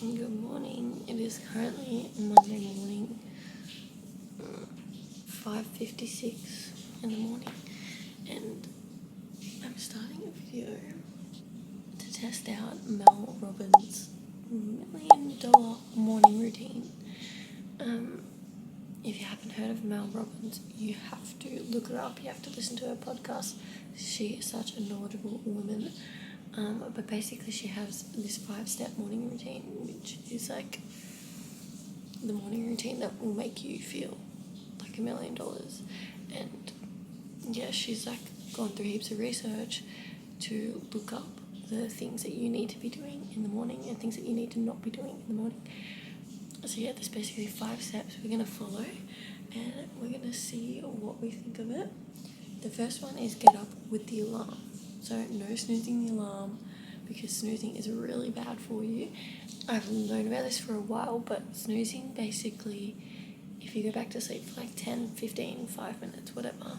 Good morning. It is currently Monday morning, 5:56 in the morning, and I'm starting a video to test out Mel Robbins' $1 million morning routine. If you haven't heard of Mel Robbins, you have to look her up. You have to listen to her podcast. She is such a knowledgeable woman. But basically she has this 5-step morning routine, which is like the morning routine that will make you feel like $1 million. And yeah, she's like gone through heaps of research to look up the things that you need to be doing in the morning and things that you need to not be doing in the morning. So yeah, there's basically 5 steps we're going to follow, and we're going to see what we think of it. The first one is get up with the alarm. So no snoozing the alarm, because snoozing is really bad for you. I've known about this for a while, but snoozing basically, if you go back to sleep for like 10, 15, 5 minutes, whatever,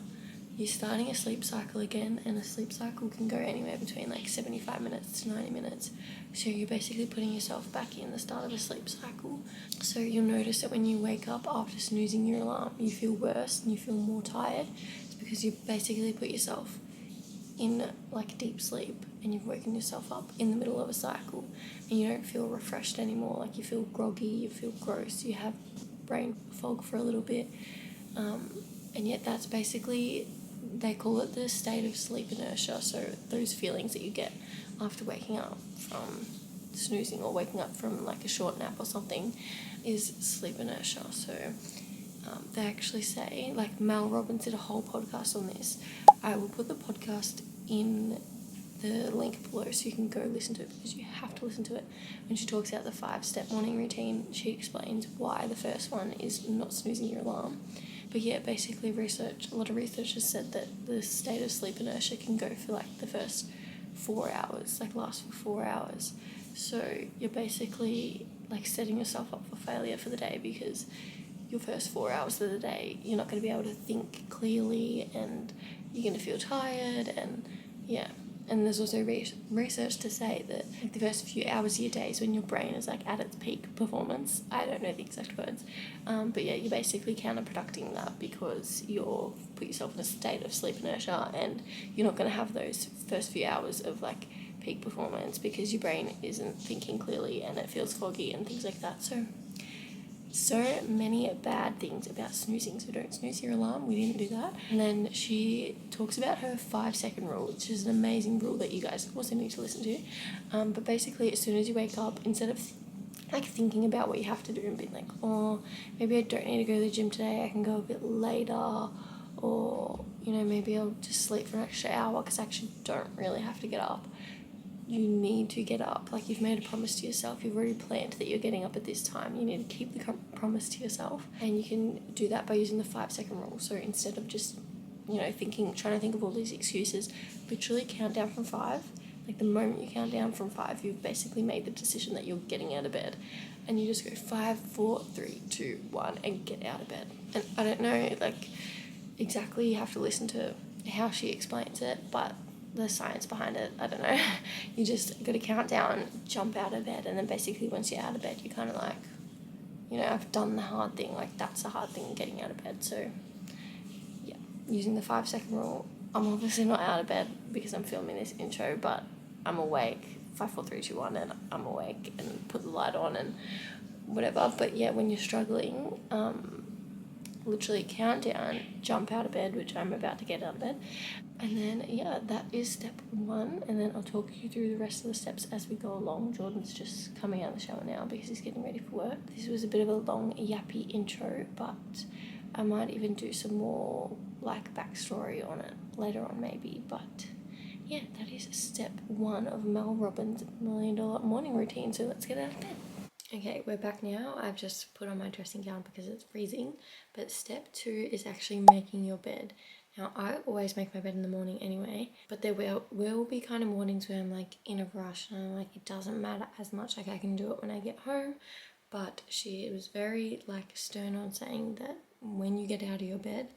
you're starting a sleep cycle again, and a sleep cycle can go anywhere between like 75 minutes to 90 minutes. So you're basically putting yourself back in the start of a sleep cycle. So you'll notice that when you wake up after snoozing your alarm, you feel worse and you feel more tired. It's because you basically put yourself in like deep sleep and you've woken yourself up in the middle of a cycle, and you don't feel refreshed anymore. Like you feel groggy, you feel gross, you have brain fog for a little bit, and yet that's basically, they call it the state of sleep inertia. So those feelings that you get after waking up from snoozing or waking up from like a short nap or something is sleep inertia. So they actually say, like Mel Robbins did a whole podcast on this. I will put the podcast in the link below so you can go listen to it, because you have to listen to it. When she talks about the 5-step morning routine, she explains why the first one is not snoozing your alarm. But yeah, basically a lot of research has said that the state of sleep inertia can go for like the first 4 hours, like last for 4 hours. So you're basically like setting yourself up for failure for the day, because your first 4 hours of the day, you're not going to be able to think clearly, and you're going to feel tired, and yeah. And there's also research to say that like the first few hours of your day is when your brain is like at its peak performance. I don't know the exact words, but yeah, you're basically counterproducting that, because you're put yourself in a state of sleep inertia, and you're not going to have those first few hours of like peak performance, because your brain isn't thinking clearly and it feels foggy and things like that. So many bad things about snoozing. So don't snooze your alarm. We didn't do that. And then she talks about her 5-second rule, which is an amazing rule that you guys also need to listen to. But basically, as soon as you wake up, instead of like thinking about what you have to do and being like, oh, maybe I don't need to go to the gym today, I can go a bit later, or maybe I'll just sleep for an extra hour because I actually don't really have to get up. You need to get up. Like, you've made a promise to yourself, you've already planned that you're getting up at this time. You need to keep the promise to yourself, and you can do that by using the 5-second rule. So instead of just trying to think of all these excuses, literally count down from 5. Like, the moment you count down from 5, you've basically made the decision that you're getting out of bed, and you just go 5, 4, 3, 2, 1 and get out of bed. And I don't know like exactly, you have to listen to how she explains it, but the science behind it, I don't know. You just got to count down, jump out of bed, and then basically once you're out of bed, you're kind of like, I've done the hard thing. Like, that's the hard thing, getting out of bed. So yeah, using the 5-second rule. I'm obviously not out of bed because I'm filming this intro, but I'm awake. 5, 4, 3, 2, 1, and I'm awake, and put the light on and whatever. But yeah, when you're struggling, literally count down, jump out of bed, which I'm about to get out of bed. And then, yeah, that is step 1. And then I'll talk you through the rest of the steps as we go along. Jordan's just coming out of the shower now because he's getting ready for work. This was a bit of a long, yappy intro, but I might even do some more, like, backstory on it later on maybe. But yeah, that is step 1 of Mel Robbins' $1 million morning routine. So let's get out of bed. Okay, we're back now. I've just put on my dressing gown because it's freezing. But step 2 is actually making your bed. Now, I always make my bed in the morning anyway, but there will be kind of mornings where I'm like in a rush and I'm like, it doesn't matter as much, like I can do it when I get home. But she was very like stern on saying that when you get out of your bed,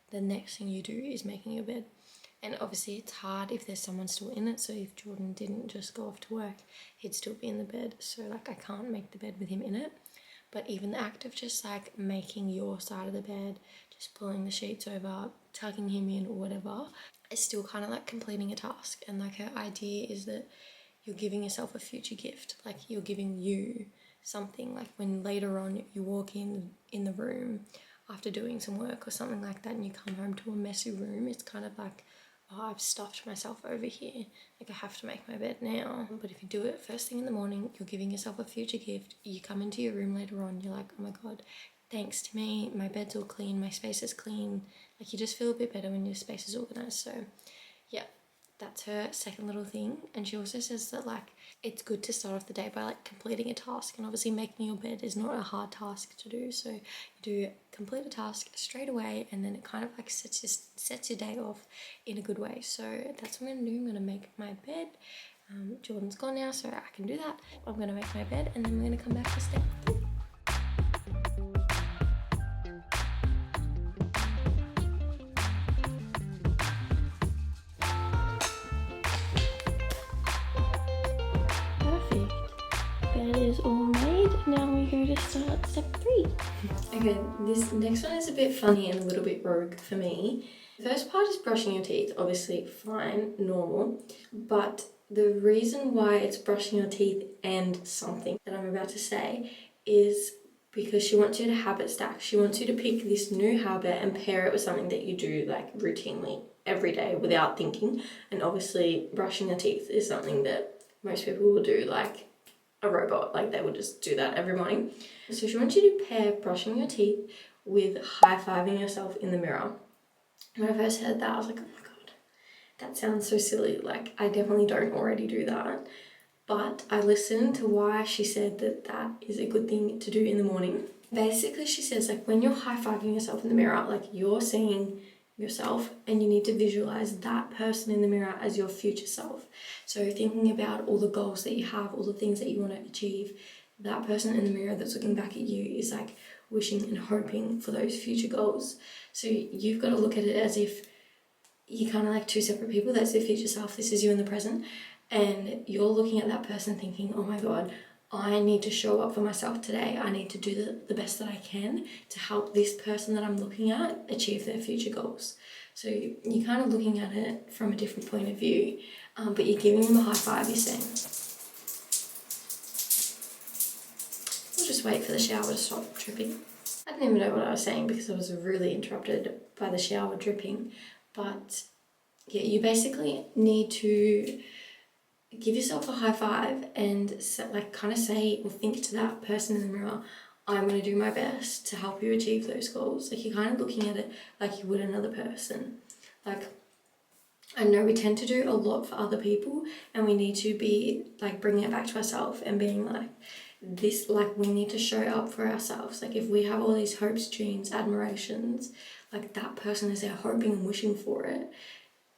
the next thing you do is making your bed. And obviously it's hard if there's someone still in it, so if Jordan didn't just go off to work, he'd still be in the bed, so like I can't make the bed with him in it. But even the act of just like making your side of the bed, just pulling the sheets over, tucking him in or whatever, is still kind of like completing a task. And like her idea is that you're giving yourself a future gift, like you're giving you something, like when later on you walk in the room after doing some work or something like that and you come home to a messy room, it's kind of like, oh, I've stuffed myself over here, like I have to make my bed now. But if you do it first thing in the morning, you're giving yourself a future gift. You come into your room later on, you're like, oh my god, thanks to me, my bed's all clean, my space is clean. Like you just feel a bit better when your space is organized. So yeah, that's her second little thing. And she also says that like it's good to start off the day by like completing a task, and obviously making your bed is not a hard task to do, so you do complete a task straight away and then it kind of like sets your day off in a good way. So that's what I'm gonna do. I'm gonna make my bed. Jordan's gone now, so I can do that. I'm gonna make my bed and then we're gonna come back to step 3. Is all made. Now we go to start step 3. Okay, this next one is a bit funny and a little bit rogue for me. The first part is brushing your teeth, obviously fine, normal, but the reason why it's brushing your teeth and something that I'm about to say is because she wants you to habit stack. She wants you to pick this new habit and pair it with something that you do like routinely every day without thinking. And obviously brushing your teeth is something that most people will do like a robot, like they would just do that every morning. So she wants you to pair brushing your teeth with high-fiving yourself in the mirror. When I first heard that, I was like, oh my god, that sounds so silly. Like I definitely don't already do that. But I listened to why she said that that is a good thing to do in the morning. Basically, she says like when you're high-fiving yourself in the mirror, like you're seeing yourself and you need to visualize that person in the mirror as your future self. So thinking about all the goals that you have, all the things that you want to achieve, that person in the mirror that's looking back at you is like wishing and hoping for those future goals. So you've got to look at it as if you're kind of like two separate people. That's your future self, this is you in the present, and you're looking at that person thinking, oh my god, I need to show up for myself today. I need to do the best that I can to help this person that I'm looking at achieve their future goals. So you're kind of looking at it from a different point of view, but you're giving them a high five, you're saying. We'll just wait for the shower to stop dripping. I didn't even know what I was saying because I was really interrupted by the shower dripping. But yeah, you basically need to give yourself a high five and like kind of say or think to that person in the mirror, I'm going to do my best to help you achieve those goals. Like you're kind of looking at it like you would another person. Like I know we tend to do a lot for other people and we need to be like bringing it back to ourselves and being like this, like we need to show up for ourselves. Like if we have all these hopes, dreams, admirations, like that person is there hoping and wishing for it.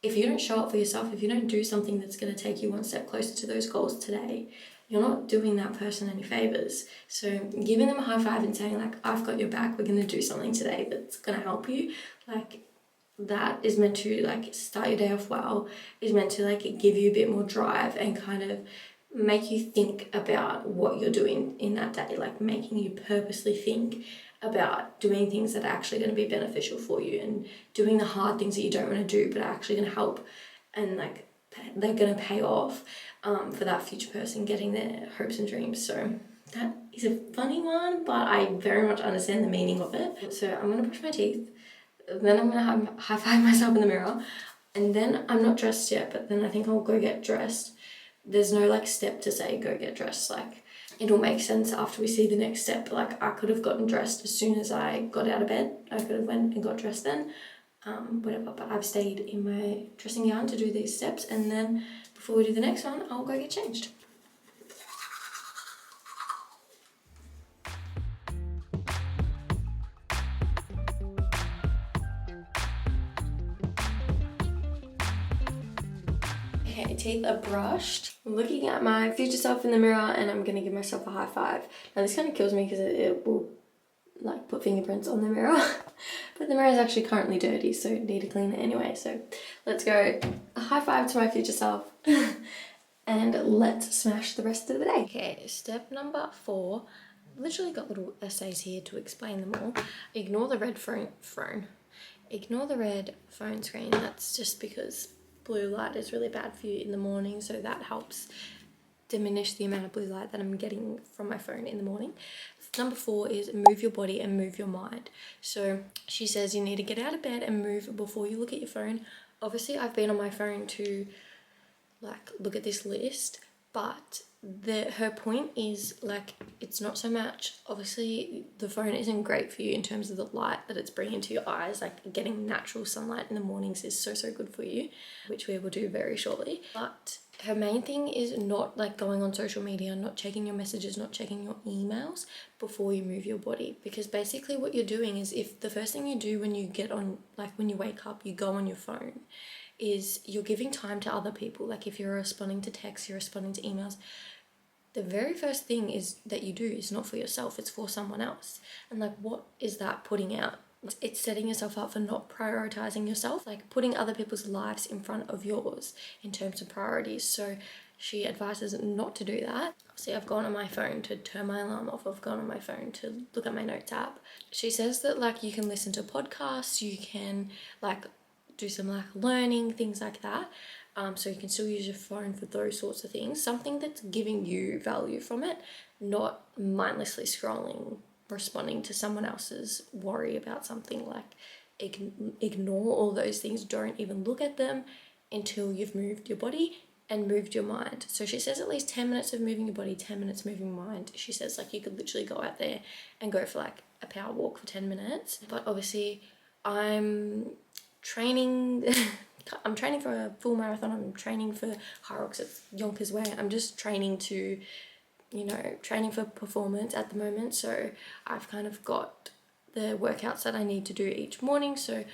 If you don't show up for yourself, if you don't do something that's going to take you one step closer to those goals today, you're not doing that person any favors. So giving them a high five and saying like, I've got your back, we're going to do something today that's going to help you, like that is meant to like start your day off well, is meant to like give you a bit more drive and kind of make you think about what you're doing in that day, like making you purposely think about doing things that are actually going to be beneficial for you and doing the hard things that you don't want to do but are actually going to help and like they're going to pay off for that future person getting their hopes and dreams. So that is a funny one, but I very much understand the meaning of it. So I'm going to brush my teeth, then I'm going to high five myself in the mirror, and then I'm not dressed yet, but then I think I'll go get dressed. There's no like step to say go get dressed, like it'll make sense after we see the next step. Like I could have gotten dressed as soon as I got out of bed. I could have went and got dressed then, whatever, but I've stayed in my dressing gown to do these steps, and then before we do the next one, I'll go get changed. Okay, teeth are brushed. I'm looking at my future self in the mirror and I'm gonna give myself a high five. Now this kind of kills me because it will like put fingerprints on the mirror. But the mirror is actually currently dirty, so need to clean it anyway. So let's go. A high five to my future self. And let's smash the rest of the day. Okay, step number 4. Literally got little essays here to explain them all. Ignore the red phone. Ignore the red phone screen. That's just because blue light is really bad for you in the morning, so that helps diminish the amount of blue light that I'm getting from my phone in the morning. Number 4 is move your body and move your mind. So she says you need to get out of bed and move before you look at your phone. Obviously, I've been on my phone to like look at this list, but her point is like it's not so much, obviously the phone isn't great for you in terms of the light that it's bringing to your eyes. Like getting natural sunlight in the mornings is so good for you, which we will do very shortly. But her main thing is not like going on social media, not checking your messages, not checking your emails before you move your body. Because basically what you're doing is, if the first thing you do when you get on, like when you wake up, you go on your phone, is you're giving time to other people. Like if you're responding to texts, you're responding to emails, the very first thing is that you do is not for yourself, it's for someone else. And like, what is that putting out? It's setting yourself up for not prioritizing yourself, like putting other people's lives in front of yours in terms of priorities. So she advises not to do that. See, I've gone on my phone to turn my alarm off. I've gone on my phone to look at my notes app. She says that like you can listen to podcasts, you can like do some like learning, things like that. So you can still use your phone for those sorts of things. Something that's giving you value from it, not mindlessly scrolling, responding to someone else's worry about something. Like ignore all those things. Don't even look at them until you've moved your body and moved your mind. So she says at least 10 minutes of moving your body, 10 minutes moving your mind. She says like you could literally go out there and go for like a power walk for 10 minutes. But obviously I'm training I'm training for a full marathon. I'm training for High Rocks at Yonkers Way. I'm just training to, you know, training for performance at the moment. So I've kind of got the workouts that I need to do each morning. So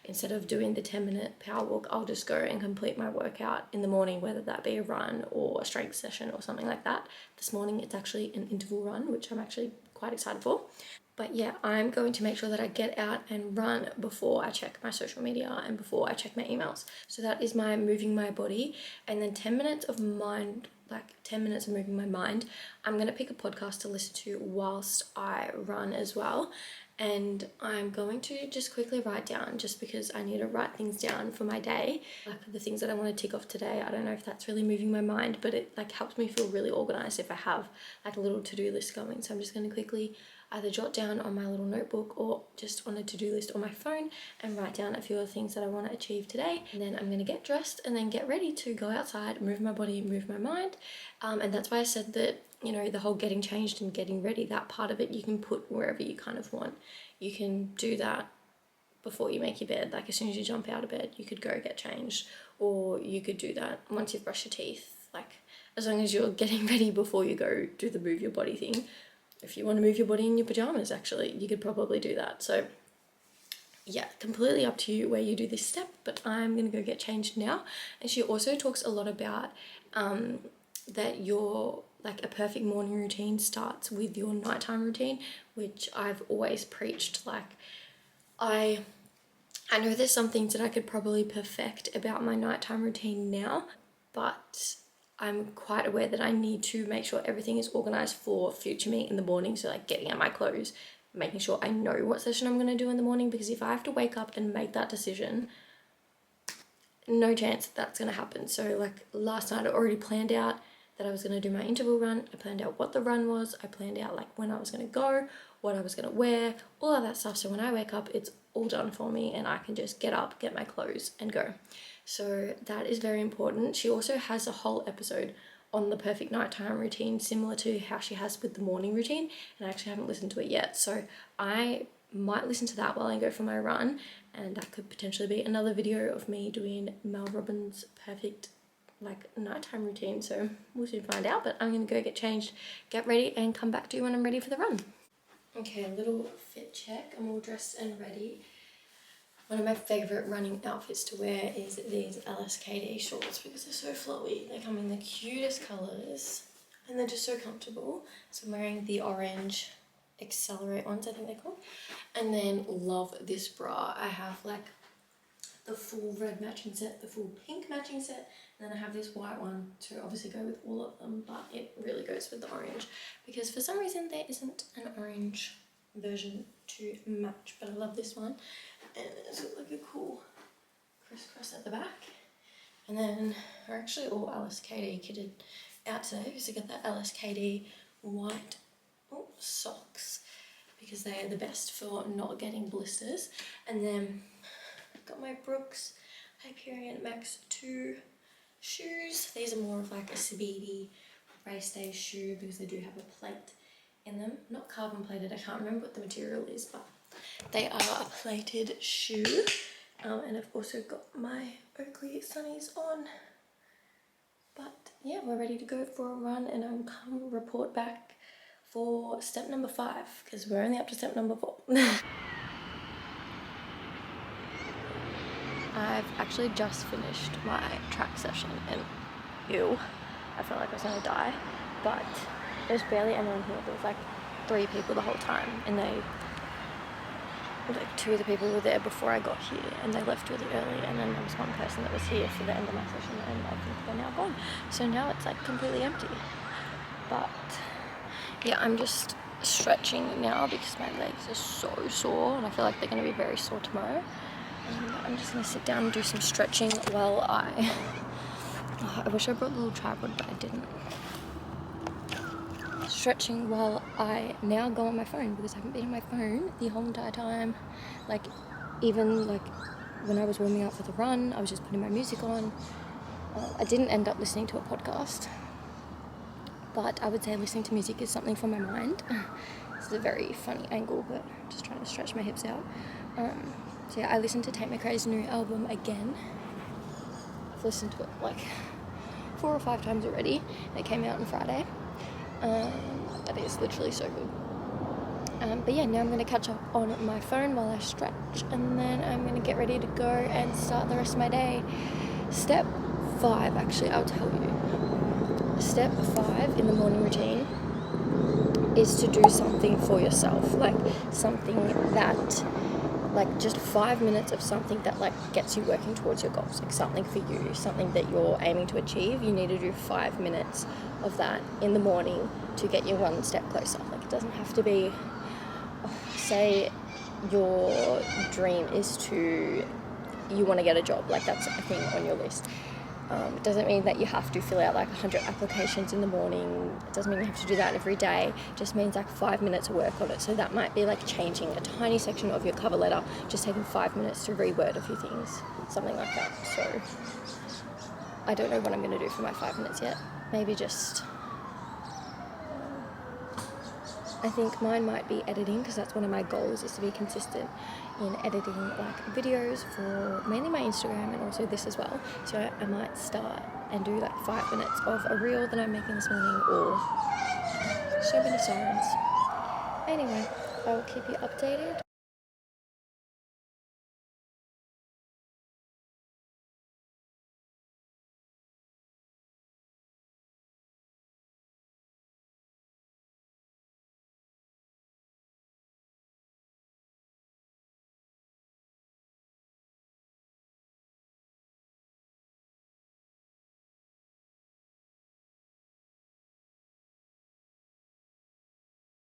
instead of doing the 10-minute power walk, I'll just go and complete my workout in the morning, whether that be a run or a strength session or something like that. This morning it's actually an interval run, which I'm actually quite excited for. But yeah, I'm going to make sure that I get out and run before I check my social media and before I check my emails. So that is my moving my body. And then 10 minutes of mind, like 10 minutes of moving my mind. I'm going to pick a podcast to listen to whilst I run as well. And I'm going to just quickly write down, just because I need to write things down for my day, like the things that I want to tick off today. I don't know if that's really moving my mind, but it like helps me feel really organized if I have like a little to-do list going. So I'm just going to quickly either jot down on my little notebook or just on a to-do list on my phone and write down a few of the things that I want to achieve today. And then I'm going to get dressed and then get ready to go outside, move my body, move my mind. And that's why I said that, you know, the whole getting changed and getting ready, that part of it you can put wherever you kind of want. You can do that before you make your bed. Like as soon as you jump out of bed, you could go get changed, or you could do that once you've brushed your teeth. Like as long as you're getting ready before you go do the move your body thing. If you want to move your body in your pajamas, actually, you could probably do that. So yeah, completely up to you where you do this step, but I'm going to go get changed now. And she also talks a lot about that your like a perfect morning routine starts with your nighttime routine, which I've always preached. Like I know there's some things that I could probably perfect about my nighttime routine now, but I'm quite aware that I need to make sure everything is organized for future me in the morning. So like getting out my clothes, making sure I know what session I'm going to do in the morning, because if I have to wake up and make that decision, no chance that's going to happen. So like last night I already planned out that I was going to do my interval run. I planned out what the run was. I planned out like when I was going to go, what I was going to wear, all of that stuff. So when I wake up, it's all done for me and I can just get up, get my clothes and go. So that is very important. She also has a whole episode on the perfect nighttime routine, similar to how she has with the morning routine, and I actually haven't listened to it yet. So I might listen to that while I go for my run, and that could potentially be another video of me doing Mel Robbins' perfect like nighttime routine. So we'll soon find out, but I'm gonna go get changed, get ready, and come back to you when I'm ready for the run. Okay, a little fit check. I'm all dressed and ready. One of my favourite running outfits to wear is these LSKD shorts because they're so flowy. They come in the cutest colours and they're just so comfortable. So I'm wearing the orange Accelerate ones, I think they're called. And then love this bra. I have like the full red matching set, the full pink matching set, and then I have this white one to obviously go with all of them, but it really goes with the orange because for some reason there isn't an orange version to match, but I love this one. And it's got like a cool crisscross at the back. And then we're actually all LSKD kitted out today because I got that LSKD white socks because they are the best for not getting blisters. And then got my Brooks Hyperion Max 2 shoes. These are more of like a speedy race day shoe because they do have a plate in them. Not carbon plated, I can't remember what the material is, but they are a plated shoe. And I've also got my Oakley sunnies on. But yeah, we're ready to go for a run, and I'll come report back for step number 5 because we're only up to step number 4. I've actually just finished my track session and ew, I felt like I was gonna die, but there's barely anyone here. There was like 3 people the whole time, and like 2 of the people were there before I got here and they left really early, and then there was one person that was here for the end of my session and I think they're now gone. So now it's like completely empty. But yeah, I'm just stretching now because my legs are so sore and I feel like they're going to be very sore tomorrow. And I'm just going to sit down and do some stretching while I wish I brought the little tripod, but I didn't. Stretching while I now go on my phone because I haven't been on my phone the whole entire time. Like even like when I was warming up for the run, I was just putting my music on. I didn't end up listening to a podcast, but I would say listening to music is something for my mind. This is a very funny angle, but I'm just trying to stretch my hips out. So yeah, I listened to Tate McRae's new album again. I've listened to it like 4 or 5 times already. It came out on Friday. That is literally so good. But yeah, now I'm going to catch up on my phone while I stretch, and then I'm going to get ready to go and start the rest of my day. Step 5, actually, I'll tell you. Step 5 in the morning routine is to do something for yourself, like something that, like just 5 minutes of something that like gets you working towards your goals, like something for you, something that you're aiming to achieve. You need to do 5 minutes of that in the morning to get you one step closer. Like it doesn't have to be, say your dream is you want to get a job, like that's a thing on your list. It doesn't mean that you have to fill out like 100 applications in the morning. It doesn't mean you have to do that every day. It just means like 5 minutes of work on it. So that might be like changing a tiny section of your cover letter, just taking 5 minutes to reword a few things, something like that. So I don't know what I'm going to do for my 5 minutes yet. Maybe just, I think mine might be editing, because that's one of my goals, is to be consistent in editing like videos for mainly my Instagram and also this as well. So I might start and do like 5 minutes of a reel that I'm making this morning, or so many sirens. Anyway, I will keep you updated.